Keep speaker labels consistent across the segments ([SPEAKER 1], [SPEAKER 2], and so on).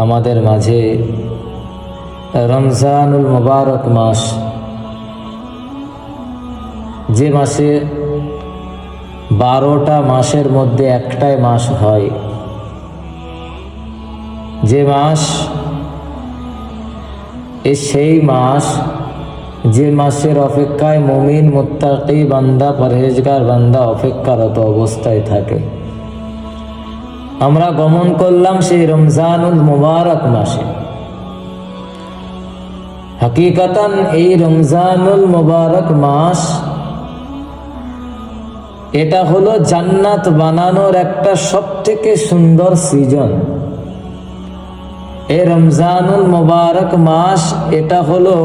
[SPEAKER 1] আমাদের মাঝে রমজানুল মুবারক মাস, যে মাসে 12টা মাসের মধ্যে একটাই মাস হয়, যে মাস সেই মাস যে মাসের অপেক্ষায় মুমিন মুত্তাকি বান্দা পরহেজগার বান্দা অপেক্ষারত অবস্থায় থাকে। আমরা গমন করলাম সেই রমজানুল মুবারক মাসে। হাকিকাতান এই রমজানুল মুবারক মাস এটা হলো জান্নাত বানানোর একটা সবথেকে সুন্দর সিজন। এই রমজানুল মুবারক মাস এটা হলো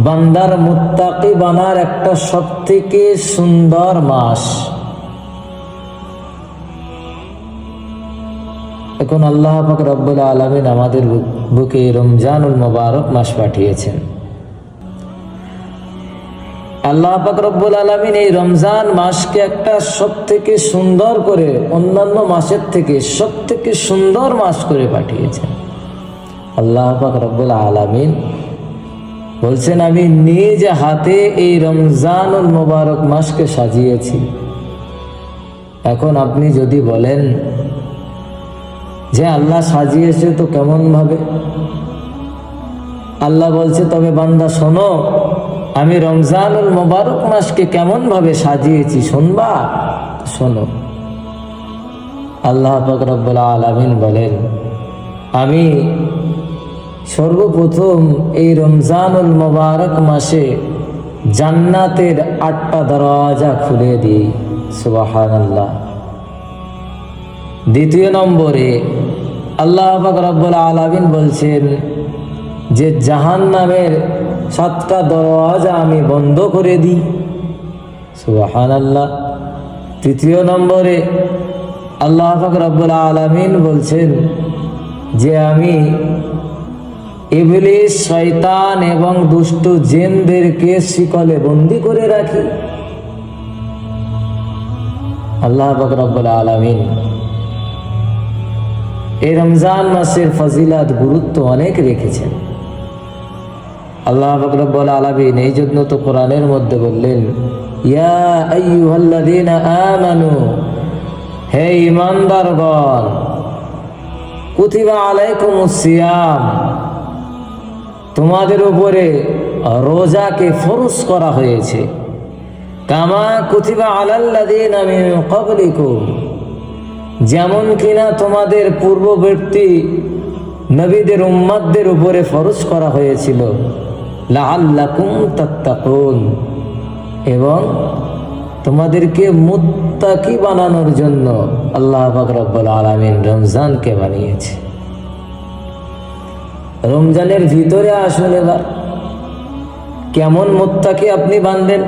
[SPEAKER 1] বান্দার মুত্তাকি বানার একটা সবথেকে সুন্দর মাস। এখন আল্লাহ পাক রব্বুল আলামিন আমাদের বুকে রমজানুল মুবারক মাস পাঠিয়েছেন। আল্লাহ পাক রব্বুল আলামিন এই রমজান মাসকে একটা সবথেকে সুন্দর করে, অন্যান্য মাসের থেকে সবথেকে সুন্দর মাস করে পাঠিয়েছেন। আল্লাহ পাক রব্বুল আলামিন বলছেন, আমি নিজ হাতে এই রমজানুল মুবারক মাসকে সাজিয়েছি। এখন আপনি যদি বলেন যে আল্লাহ সাজিয়েছে তো কেমন ভাবে? আল্লাহ বলছে, তবে বান্দা শোনো, আমি রমজানুল মুবারক মাসকে কেমন ভাবে সাজিয়েছি শুনবা? শোনো। আল্লাহ পাক রব্বুল আলামিন বলেন, আমি সর্বপ্রথম এই রমজানুল মুবারক মাসে জান্নাতের 8টা দরজা খুলে দিই। সুবহানাল্লাহ। দ্বিতীয় নম্বরে আল্লাহ পাক রব্বুল আলামিন বলছেন যে জাহান্নামের 7টা দরজা আমি বন্ধ করে দিই। সুবহানাল্লাহ। তৃতীয় নম্বরে আল্লাহ পাক রব্বুল আলামিন বলছেন যে আমি ইবলিস, শয়তান এবং দুষ্ট জিনদেরকে শিকলে বন্দী করে রাখি। আল্লাহ পাক রব্বুল আলামিন এই রমজান মাসের ফজিলত গুরুত্ব অনেক রেখেছেন। আল্লাহ পাক রব্বুল আলামিন এই জন্য তো কোরআনের মধ্যে বললেন, ইয়া আইয়ুহাল্লাযীনা আমানু, হে ঈমানদারগণ, কুতিবা আলাইকুমুস সিয়াম, তোমাদের উপরে রোজাকে ফরজ করা হয়েছে। কামা কুতিবা আলাল্লাযীনা মিন ক্বাবলিকুম, যেমন কিনা তোমাদের পূর্ববর্তী নবীদের উম্মতদের উপরে ফরজ করা হয়েছিল। লাআল্লাকুম তাত্তাকুন, এবং তোমাদেরকে মুত্তাকি বানানোর জন্য আল্লাহ পাক রব্বুল আলামিন রমজানকে বানিয়েছে। রমজানের ভিতরে আসুন, এবার কেমন মুত্তাকি আপনি বানবেন?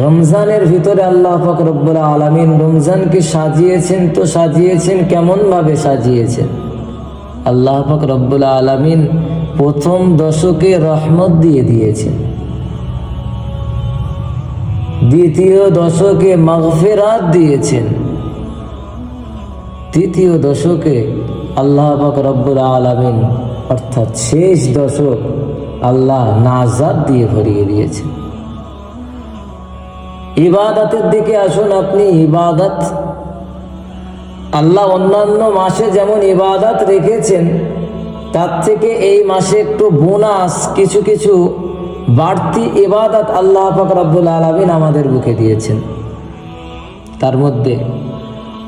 [SPEAKER 1] রমজানের ভিতরে আল্লাহ পাক রব্বুল আলামিন রমজানকে সাজিয়েছেন, তো সাজিয়েছেন কেমন ভাবে সাজিয়েছেন? আল্লাহ পাক রব্বুল আলামিন প্রথম দশকে রহমত দিয়ে দিয়েছেন, দ্বিতীয় দশকে মাগফিরাত দিয়েছেন, তৃতীয় দশকে আল্লাহ পাক রব্বুল আলামিন অর্থাৎ শেষ দশক আল্লাহ নাজাত দিয়ে ভরিয়ে দিয়েছেন। ইবাদতের দিকে আসুন আপনি। ইবাদত আল্লাহ অন্যান্য মাসে যেমন ইবাদত রেখেছেন, তার থেকে এই মাসে একটু বোনাস, কিছু কিছু বাড়তি ইবাদত আল্লাহ পাক রব্বুল আলামিন আমাদের বুকে দিয়েছেন। তার মধ্যে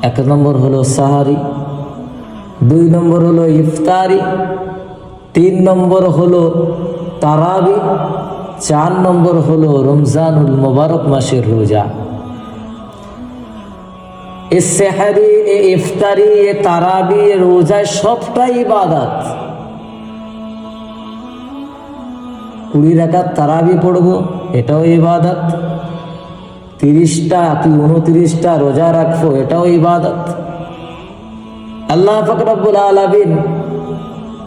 [SPEAKER 1] 1 নম্বর হলো সাহারি, 2 নম্বর হলো ইফতারি, 3 নম্বর হলো তারাবি, 4 নম্বর হলো রমজানুল মুবারক মাসের রোজা। এই সেহরি, এই ইফতারি, এই তারাবি, এই রোজা সবটাই ইবাদত। 20 রাকাত তারাবি পড়বো, এটাও ইবাদত। 30টা কি 29টা রোজা রাখবো, এটাও ইবাদত। আল্লাহ পাক রব্বুল আলামিন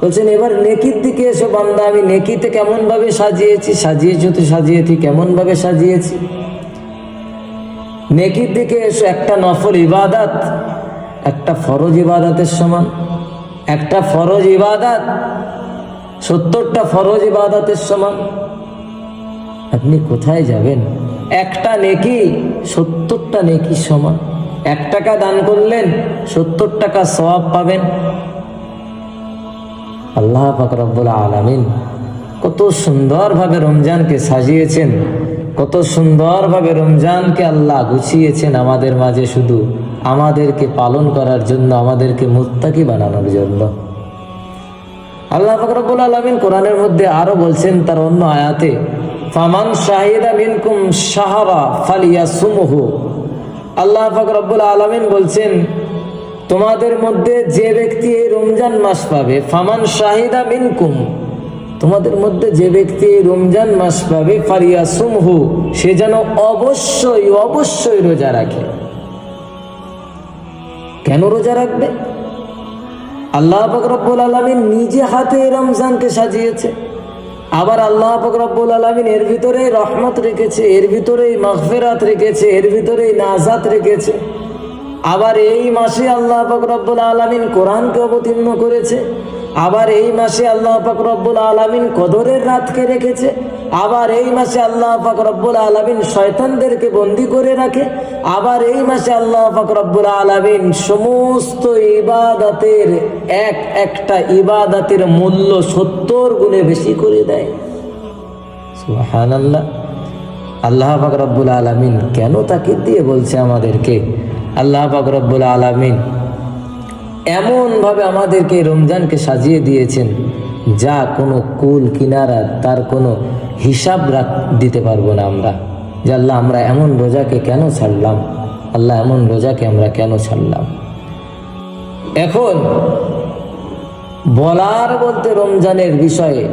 [SPEAKER 1] বলছেন, এবার নেকির দিকে এসো বান্দা, আমি নেকিতে কেমন ভাবে সাজিয়েছি? সাজিয়েছি কেমন ভাবে সাজিয়েছি? নেকির দিকে এসো। একটা নফল ইবাদত একটা ফরজ ইবাদতের সমান। একটা ফরজ ইবাদত 70টা ফরজ ইবাদতের সমান। আপনি কোথায় যাবেন? একটা নেকি 70টা নেকি সমান। 1 টাকা দান করলেন 70 টাকা সওয়াব পাবেন। আল্লাহ পাক রব্বুল আলামিন কত সুন্দরভাবে রমজানকে সাজিয়েছেন, কত সুন্দরভাবে রমজানকে আল্লাহ গুছিয়েছেন আমাদের মাঝে, শুধু আমাদেরকে পালন করার জন্য, আমাদেরকে মুত্তাকি বানানোর জন্য। আল্লাহ পাক রব্বুল আলামিন কোরআনের মধ্যে আরো বলছেন তার অন্য আয়াতে, ফামান শাহিদা মিনকুম শাহরা ফালিয়াসুমহু। আল্লাহ পাক রব্বুল আলামিন বলছেন, তোমাদের মধ্যে যে ব্যক্তি এই রমজান মাস পাবে, ফামান শাহিদা মিনকুম, তোমাদের মধ্যে যে ব্যক্তি এই রমজান মাস পাবে, ফালিয়াসুমহু, সে যেন অবশ্যই অবশ্যই রোজা রাখে। কেন রোজা রাখবে? আল্লাহ পাক রব্বুল আলামিন নিজে হাতে রমজানকে সাজিয়েছে। আবার আল্লাহ পাক রব্বুল আলামিন এর ভিতরেই রহমত রেখেছে, এর ভিতরেই মাগফিরাত রেখেছে, এর ভিতরেই নাজাত রেখেছে। আবার এই মাসে আল্লাহ পাক রব্বুল আলামিন কোরআনকে অবতীর্ণ করেছে। আবার এই মাসে আল্লাহ পাক রব্বুল আলামিন কদরের রাতকে রেখেছে। আবার এই মাসে আল্লাহ পাক রব্বুল আলামিন শয়তানদেরকে বন্দী করে রাখে। আবার এই মাসে আল্লাহ পাক রব্বুল আলামিন সমস্ত ইবাদতের একটা ইবাদতের মূল্য 70 গুণে বেশি করে দেয়। সুবহানাল্লাহ। আল্লাহ পাক রব্বুল আলামিন কেন তাকিদ দিয়ে বলছে আমাদেরকে? আল্লাহ পাক রব্বুল আলামিন এমনভাবে আমাদেরকে রমজানকে সাজিয়ে দিয়েছেন, যা কোনো কুল কিনারা তার কোনো হিসাব দিতে পারবো না আমরা, যে আল্লাহ আমরা এমন রোজাকে কেন ছাড়লাম, আল্লাহ এমন রোজাকে আমরা কেন ছাড়লাম। এখন বলার বলতে রমজানের বিষয়ে,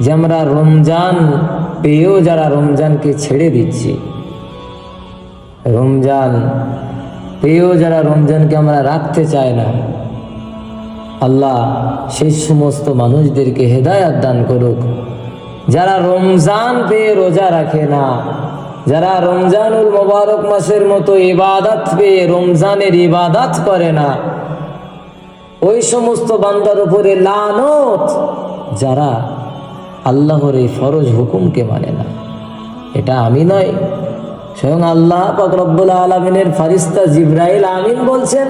[SPEAKER 1] যে আমরা রমজান পেয়েও যারা রমজানকে ছেড়ে দিচ্ছি, রমজান পেয়েও যারা রমজানকে আমরা রাখতে চাই না, আল্লাহ সেই সমস্ত মানুষদেরকে হেদায়েত দান করুক, যারা রমজান পেয়ে রোজা রাখে না, যারা রমজানুল মোবারক মাসের মতো ইবাদত পেয়ে রমজানের ইবাদত করে না, ওই সমস্ত বান্দার উপরে লানত, যারা আল্লাহর এই ফরজ হুকুমকে মানে না। এটা আমি নয়, স্বয়ং আল্লাহ পাক রব্বুল আলামিনের ফারিস্তা জিবরাইল আমিন বলছেন।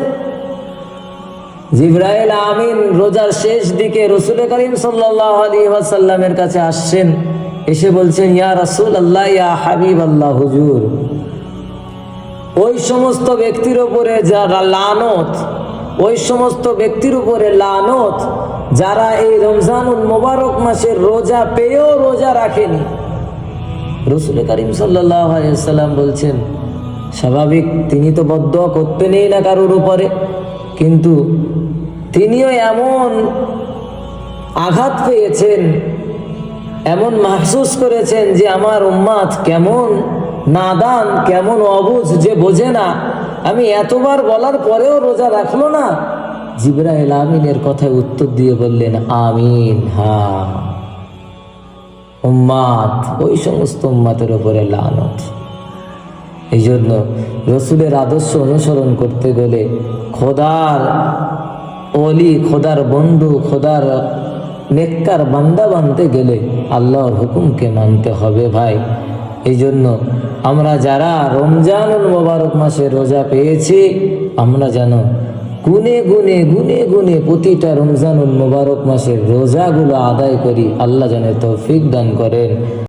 [SPEAKER 1] জিবরাইল আমিন রোজার শেষ দিকে রাসূল করিম সাল্লাল্লাহু আলাইহি ওয়াসাল্লামের কাছে আসছেন, এসে বলছেন, ইয়া রাসূলুল্লাহ, ইয়া হাবিবাল্লাহ, হুজুর, ওই সমস্ত ব্যক্তির উপরে যারা লানত, ওই সমস্ত ব্যক্তির উপরে লানত যারা এই রমজানুল মোবারক মাসের রোজা পেয়েও রোজা রাখেনি। রাসূল করিম সাল্লাল্লাহু আলাইহি ওয়াসাল্লাম বলছেন, স্বাভাবিক তিনি তো বদদুয়া করতেনই না কারোর উপরে, কিন্তু তিনিও এমন আঘাত পেয়েছেন, এমন মাহসুস করেছেন যে আমার উম্মাত কেমন নাদান, কেমন অবুঝ, যে বোঝে না, আমি এতবার বলার পরেও রোজা রাখলো না। জিবরাইল আমিনের কথায় উত্তর দিয়ে বললেন, আমিন, হ্যাঁ, উম্মাত, ওই সমস্ত উম্মাতের উপরে লানত। এই জন্য রসুলের আদর্শ অনুসরণ করতে গেলে, খোদার অলি, খোদার বন্ধু, খোদার নেককার বান্দা বানতে গেলে আল্লাহর হুকুমকে মানতে হবে ভাই। এই জন্য আমরা যারা রমজানুল মোবারক মাসে রোজা পেয়েছি, আমরা যেন গুনে গুনে গুনে গুনে প্রতিটা রমজানুল মোবারক মাসের রোজাগুলো আদায় করি। আল্লাহ যেন তৌফিক দান করেন।